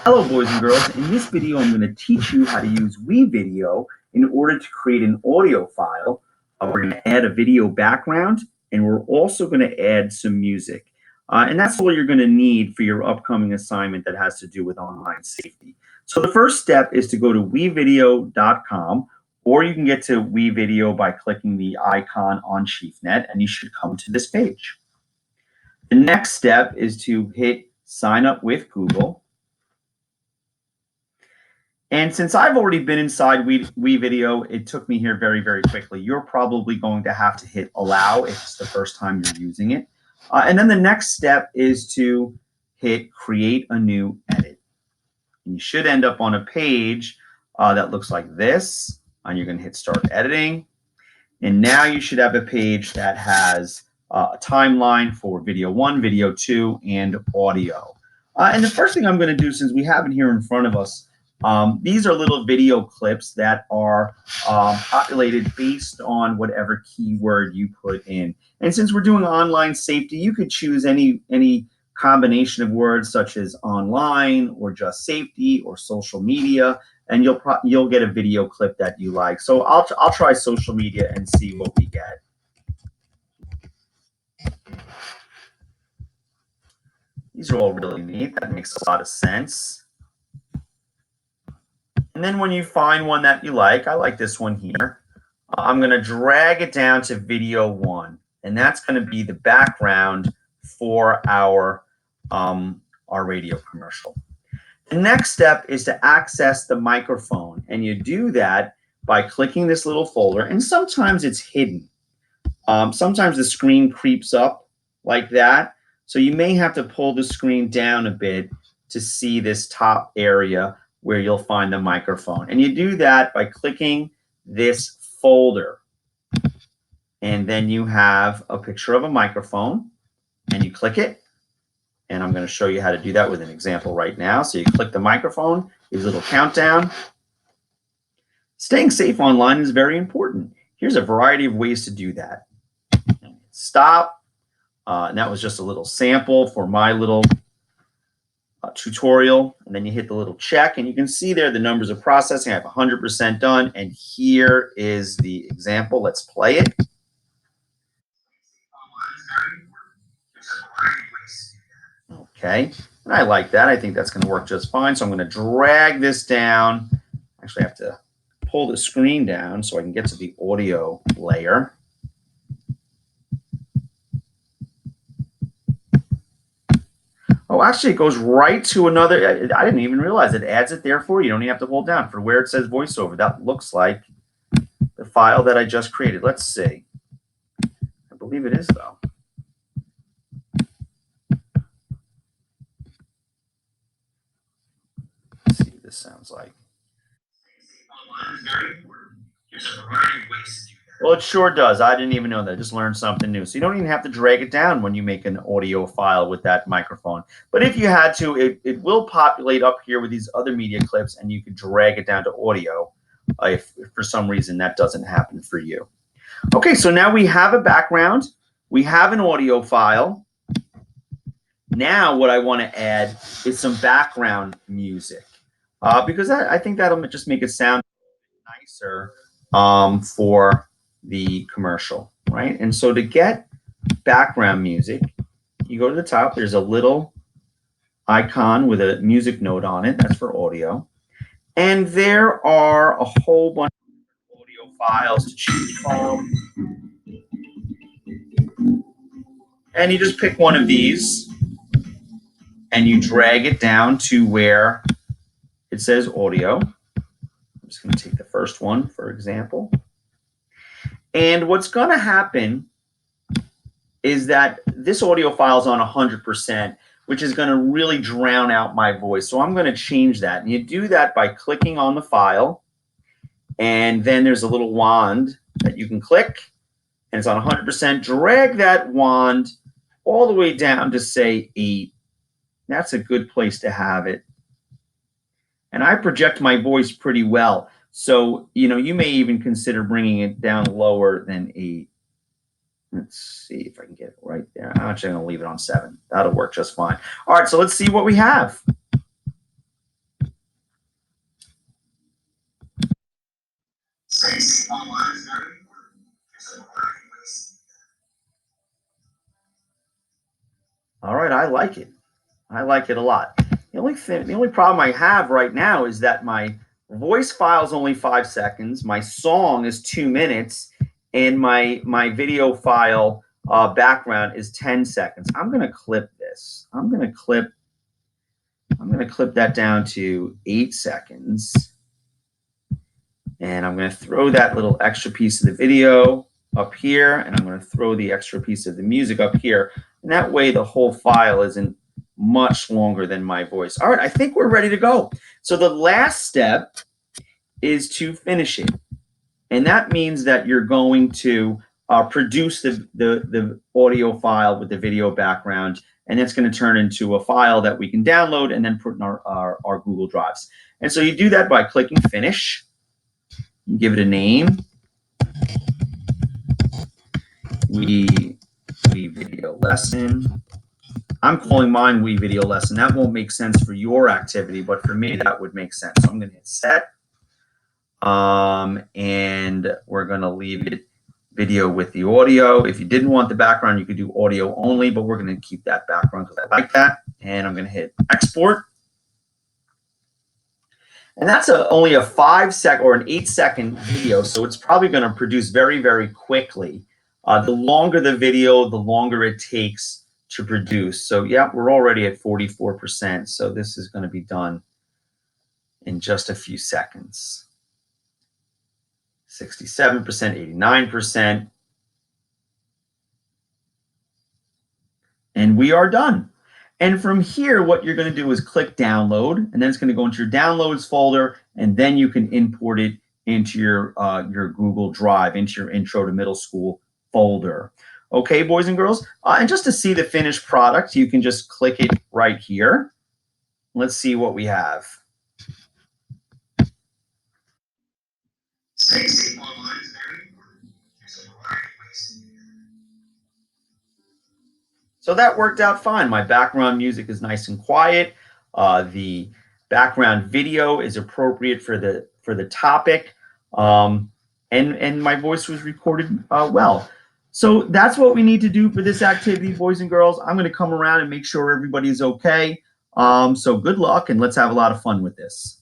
Hello boys and girls, in this video I'm going to teach you how to use Wevideo in order to create an audio file. We're going to add a video background and we're also going to add some music. And that's all you're going to need for your upcoming assignment that has to do with online safety. So the first step is to go to wevideo.com, or you can get to Wevideo by clicking the icon on ShiftNet and you should come to this page. The next step is to hit sign up with Google. And since I've already been inside Wevideo, it took me here very, very quickly. You're probably going to have to hit allow if it's the first time you're using it. And then the next step is to hit create a new edit. And you should end up on a page that looks like this. And you're going to hit start editing. And now you should have a page that has a timeline for video 1, video 2, and audio. And the first thing I'm going to do, since we have it here in front of us, these are little video clips that are populated based on whatever keyword you put in. And since we're doing online safety, you could choose any combination of words such as online or just safety or social media, and you'll get a video clip that you like. So I'll try social media and see what we get. These are all really neat. That makes a lot of sense. And then when you find one that you like, I like this one here, I'm going to drag it down to video 1. And that's going to be the background for our radio commercial. The next step is to access the microphone. And you do that by clicking this little folder. And sometimes it's hidden. Sometimes the screen creeps up like that. So you may have to pull the screen down a bit to see this top area where you'll find the microphone. And you do that by clicking this folder. And then you have a picture of a microphone and you click it. And I'm going to show you how to do that with an example right now. So you click the microphone, there's a little countdown. Staying safe online is very important. Here's a variety of ways to do that. Stop. And that was just a little sample for my little tutorial, and then you hit the little check and you can see there the numbers of processing. I have 100% done, and here is the example. Let's play it. Okay, and I like that. I think that's going to work just fine. So I'm going to drag this down. Actually, I have to pull the screen down so I can get to the audio layer. Oh, actually, it goes right to another. I didn't even realize it adds it there for you. You don't even have to hold down for where it says voiceover. That looks like the file that I just created. Let's see. I believe it is, though. Let's see what this sounds like. Well, it sure does. I didn't even know that. I just learned something new. So you don't even have to drag it down when you make an audio file with that microphone. But if you had to, it will populate up here with these other media clips, and you could drag it down to audio if for some reason that doesn't happen for you. Okay, so now we have a background. We have an audio file. Now what I want to add is some background music because I think that'll just make it sound nicer for the commercial, right? And so to get background music, you go to the top. There's a little icon with a music note on it. That's for audio. And there are a whole bunch of audio files to choose from. And you just pick one of these and you drag it down to where it says audio. I'm just going to take the first one, for example. And what's going to happen is that this audio file is on 100%, which is going to really drown out my voice. So I'm going to change that. And you do that by clicking on the file. And then there's a little wand that you can click. And it's on 100%. Drag that wand all the way down to, say, 8. That's a good place to have it. And I project my voice pretty well. So, you may even consider bringing it down lower than 8. Let's see if I can get it right there. I'm actually going to leave it on 7. That'll work just fine. All right, so let's see what we have. All right, I like it. I like it a lot. The only problem I have right now is that my voice file is only 5 seconds, my song is 2 minutes, and my video file background is 10 seconds. I'm going to clip this. I'm going to clip that down to 8 seconds. And I'm going to throw that little extra piece of the video up here, and I'm going to throw the extra piece of the music up here. And that way the whole file isn't much longer than my voice. All right, I think we're ready to go. So the last step is to finish it. And that means that you're going to produce the audio file with the video background, and it's going to turn into a file that we can download and then put in our Google Drives. And so you do that by clicking Finish. You give it a name. Wevideo lesson. I'm calling mine Wevideo lesson. That won't make sense for your activity, but for me, that would make sense. So I'm going to hit set. And we're going to leave it video with the audio. If you didn't want the background, you could do audio only, but we're going to keep that background because I like that. And I'm going to hit export. And that's only a 5-second or an 8-second video, so it's probably going to produce very, very quickly. The longer the video, the longer it takes to produce. So yeah, we're already at 44%. So this is going to be done in just a few seconds. 67%, 89%. And we are done. And from here, what you're going to do is click download, and then it's going to go into your downloads folder, and then you can import it into your Google Drive, into your Intro to Middle School folder. Okay, boys and girls. And just to see the finished product, you can just click it right here. Let's see what we have. So that worked out fine. My background music is nice and quiet. The background video is appropriate for the topic, and my voice was recorded well. So that's what we need to do for this activity, boys and girls. I'm going to come around and make sure everybody's okay. So good luck, and let's have a lot of fun with this.